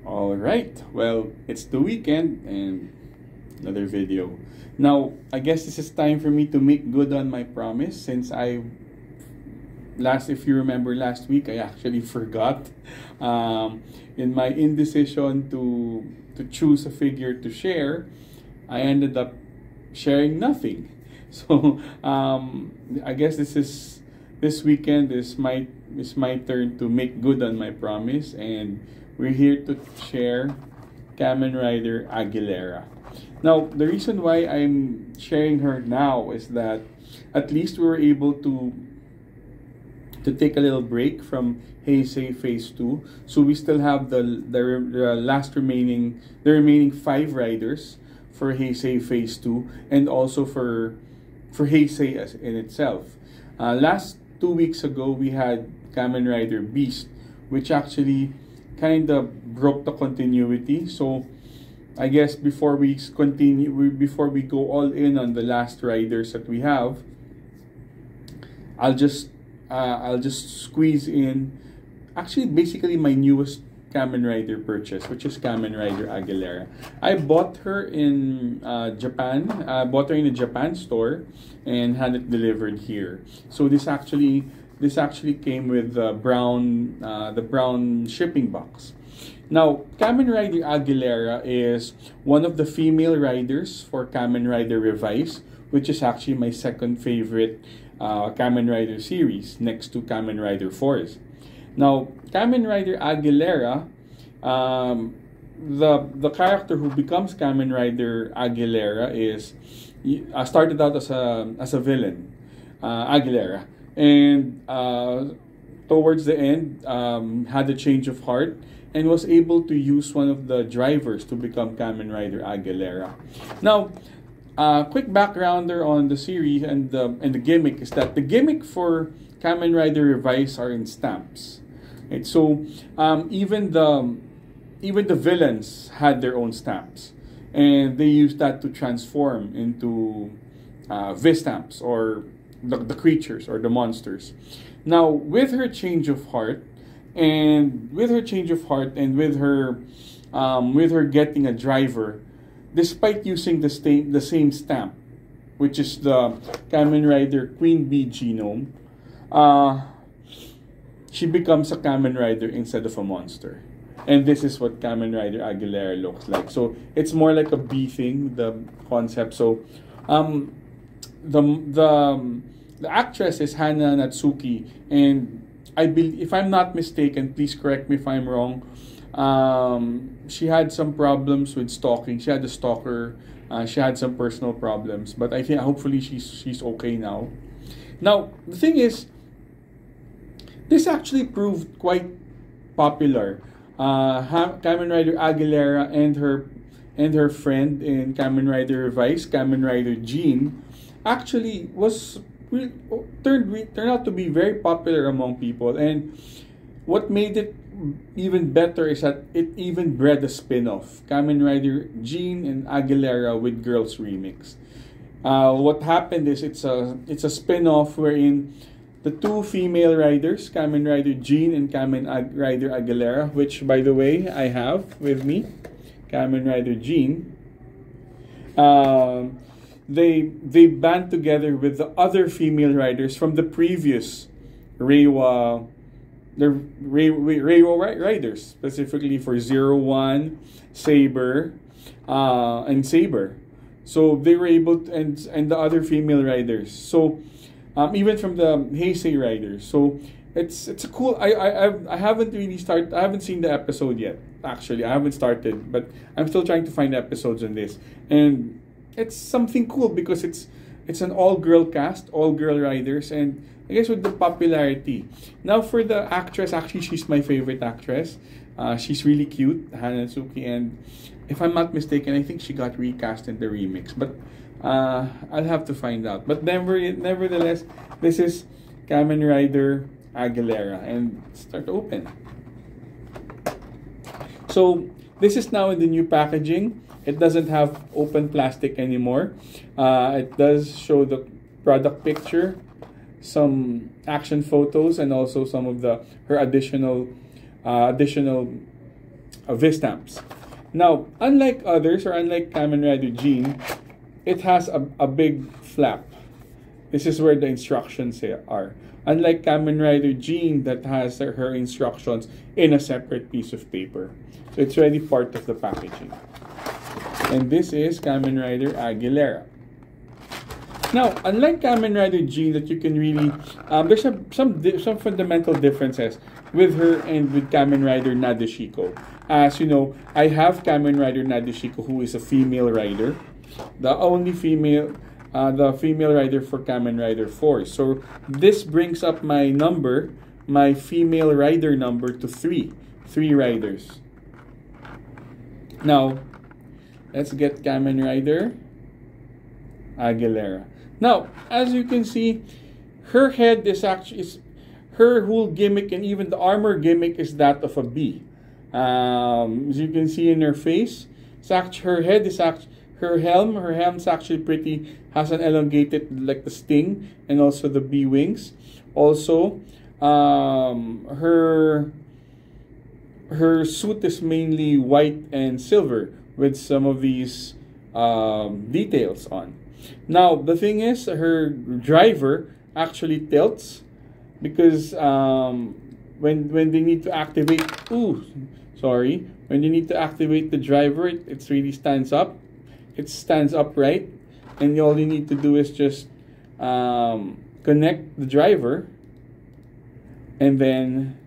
All right, well, it's the weekend and another video. Now, I guess this is time for me to make good on my promise since if you remember last week, I actually forgot in my indecision to choose a figure to share. I ended up sharing nothing. So I guess this weekend is my turn to make good on my promise, and we're here to share Kamen Rider Aguilera. Now, the reason why I'm sharing her now is that at least we were able to take a little break from Heisei Phase 2. So we still have the remaining 5 riders for Heisei Phase 2, and also for Heisei as in itself. Last 2 weeks ago, we had Kamen Rider Beast, which actually kind of broke the continuity. So I guess before we go all in on the last riders that we have, I'll just squeeze in actually basically my newest Kamen Rider purchase, which is Kamen Rider Aguilera. I bought her in Japan. I bought her in a Japan store and had it delivered here. So this actually came with the brown shipping box. Now, Kamen Rider Aguilera is one of the female riders for Kamen Rider Revice, which is actually my second favorite Kamen Rider series, next to Kamen Rider Force. Now, Kamen Rider Aguilera, the character who becomes Kamen Rider Aguilera is started out as a villain, Aguilera, and towards the end had a change of heart and was able to use one of the drivers to become Kamen Rider Aguilera. Now, quick backgrounder on the series and the gimmick is that the gimmick for Kamen Rider Revice are in stamps. Right? So even the villains had their own stamps, and they used that to transform into V-stamps, or the creatures or the monsters. Now, with her change of heart, and with her getting a driver, despite using the same stamp, which is the Kamen Rider Queen Bee genome, she becomes a Kamen Rider instead of a monster. And this is what Kamen Rider Aguilera looks like. So it's more like a bee thing, the concept. So the actress is Hana Natsuki, and I believe, if I'm not mistaken, please correct me if I'm wrong, she had some problems with stalking. She had a stalker. She had some personal problems, but I think hopefully she's okay now. Now, the thing is, this actually proved quite popular. Kamen Rider Aguilera and her friend in Kamen Rider Revice, Kamen Rider Jean, actually turned out to be very popular among people. And what made it even better is that it even bred a spin-off, Kamen Rider Jean and Aguilera with Girls Remix. What happened is it's a spin-off wherein the two female riders, Kamen Rider Jean and Kamen Rider Aguilera, which by the way I have with me, Kamen Rider Jean, they band together with the other female riders from the previous Reiwa riders, specifically for 01, Saber, and Saber. So they were able to, and the other female riders. So even from the Heisei riders. So it's a cool. I haven't really started. I haven't seen the episode yet. Actually, I haven't started, but I'm still trying to find episodes on this. And it's something cool because it's an all-girl cast, all-girl riders, and I guess with the popularity. Now for the actress, actually she's my favorite actress. She's really cute, Hanatsuki, and if I'm not mistaken, I think she got recast in the remix. But I'll have to find out. But nevertheless, this is Kamen Rider Aguilera, and start to open. So this is now in the new packaging. It doesn't have open plastic anymore. It does show the product picture, some action photos, and also some of her additional V-stamps. Now, unlike others, or unlike Kamen Rider Jean, it has a big flap. This is where the instructions are. Unlike Kamen Rider Jean that has her instructions in a separate piece of paper. So it's already part of the packaging. And this is Kamen Rider Aguilera. Now, unlike Kamen Rider Jean that you can really, there's some fundamental differences with her and with Kamen Rider Nadeshiko. As you know, I have Kamen Rider Nadeshiko, who is a female rider. The only female rider for Kamen Rider Force. So this brings up my number, my female rider number, to 3 riders. Now, let's get Kamen Rider Aguilera. Now, as you can see, her head is actually, her whole gimmick and even the armor gimmick is that of a bee. As you can see in her face, it's actually, her head is actually, her helm's actually pretty, has an elongated, like the sting, and also the bee wings. Also, her suit is mainly white and silver with some of these details on. Now, the thing is, her driver actually tilts because when they need to activate, when you need to activate the driver, it really stands up. It stands upright, and all you need to do is just connect the driver and then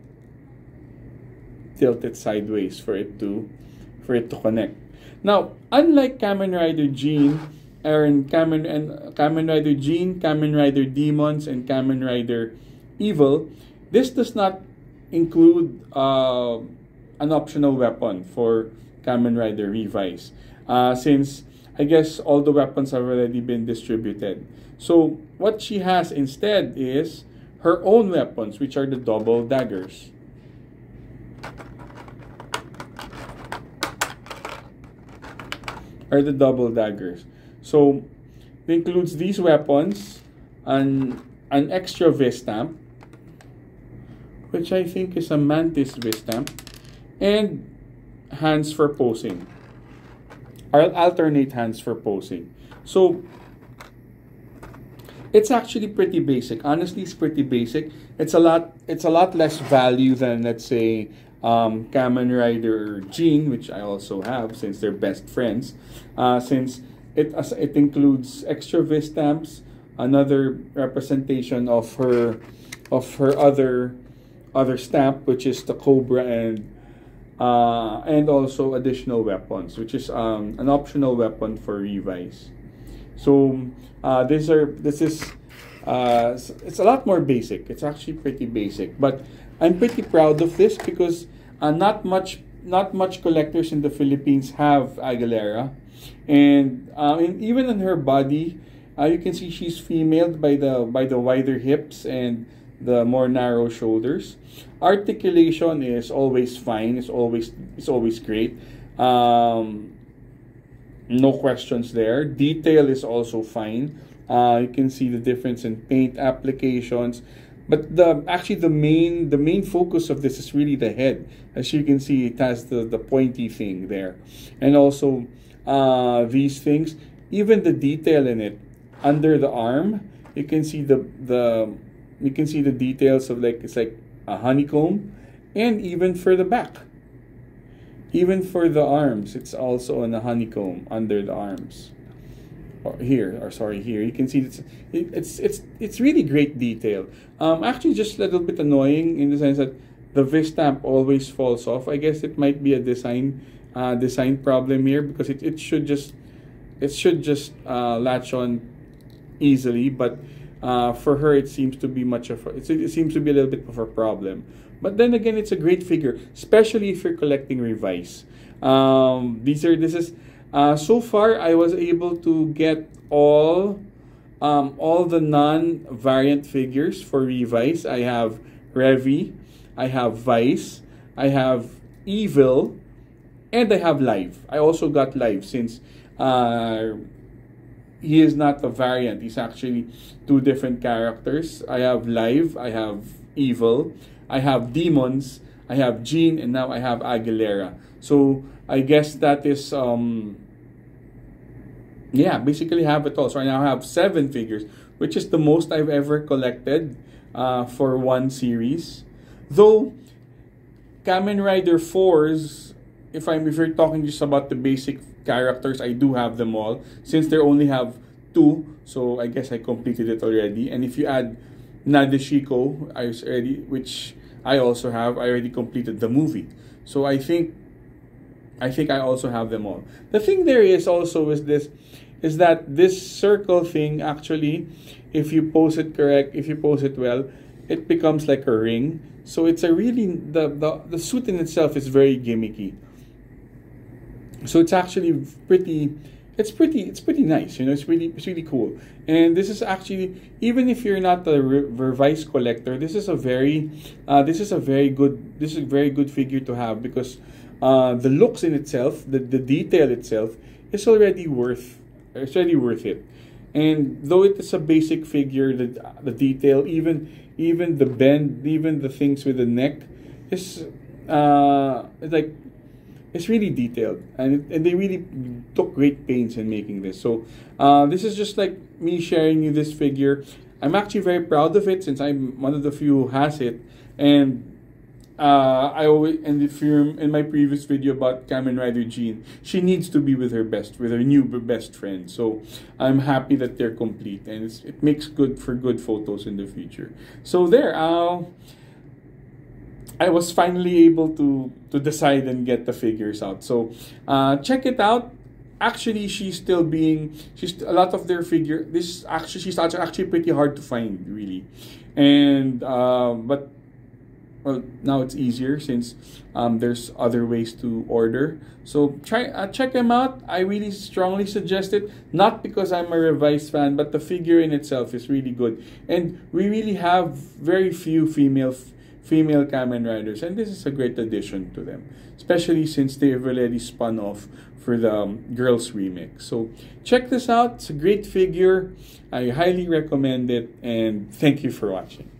tilt it sideways for it to connect. Now, unlike Kamen Rider Jean, Kamen Rider Jean, Kamen Rider Demons, and Kamen Rider Evil, this does not include an optional weapon for Kamen Rider Revice, since I guess all the weapons have already been distributed. So what she has instead is her own weapons, which are the double daggers. So it includes these weapons, an extra V-stamp, which I think is a Mantis V-stamp, and hands for posing. I'll alternate hands for posing. So it's actually pretty basic. Honestly, it's pretty basic. It's a lot less value than, let's say, Kamen Rider Jean, which I also have since they're best friends. Since it includes extra V-stamps, another representation of her other stamp, which is the Cobra, and also additional weapons, which is an optional weapon for Revice. So it's a lot more basic. It's actually pretty basic, but I'm pretty proud of this because not much collectors in the Philippines have Aguilera, and even in her body, you can see she's female by the wider hips and the more narrow shoulders. Articulation is always fine. It's always great. No questions there. Detail is also fine. You can see the difference in paint applications. But the main focus of this is really the head. As you can see, it has the pointy thing there, and also these things. Even the detail in it under the arm, you can see the details of it's like a honeycomb, and even for the back, even for the arms, it's also in a honeycomb under the arms. Here you can see it's really great detail. Actually, just a little bit annoying in the sense that the V-stamp always falls off. I guess it might be a design problem here, because it should just latch on easily, but for her it seems to be it seems to be a little bit of a problem. But then again, it's a great figure, especially if you're collecting Revice. So far, I was able to get all the non-variant figures for Revice. I have Revi, I have Vice, I have Evil, and I have Live. I also got Live since he is not a variant. He's actually two different characters. I have Live, I have Evil, I have Demons, I have Jean, and now I have Aguilera. So I guess that is yeah, basically have it all. So I now have 7 figures, which is the most I've ever collected for one series. Though Kamen Rider 4s, if you're talking just about the basic characters, I do have them all. Since they only have 2, so I guess I completed it already. And if you add Nadeshiko, which I also have, I already completed the movie. So I think I also have them all. The thing there is also is that this circle thing actually, if you pose it correct, if you pose it well, it becomes like a ring. So it's a really the suit in itself is very gimmicky. So it's actually pretty nice, you know. It's really cool. And this is actually, even if you're not a Revice collector, this is a very good figure to have, because the looks in itself, the detail itself is already worth it. And though it is a basic figure, the detail, even the bend, even the things with the neck is like, it's really detailed, and they really took great pains in making this. So this is just like me sharing you this figure. I'm actually very proud of it, since I'm one of the few who has it. And if you're in my previous video about Kamen Rider Jean, she needs to be with her new best friend. So I'm happy that they're complete, and it makes for good photos in the future. So there, I was finally able to decide and get the figures out. So check it out. Actually, she's a lot of their figure. She's actually pretty hard to find, really. And but well, now it's easier, since there's other ways to order. So check them out. I really strongly suggest it. Not because I'm a Revice fan, but the figure in itself is really good. And we really have very few female Kamen Riders, and this is a great addition to them, especially since they've already spun off for the girls remix. So check this out. It's a great figure. I highly recommend it, and thank you for watching.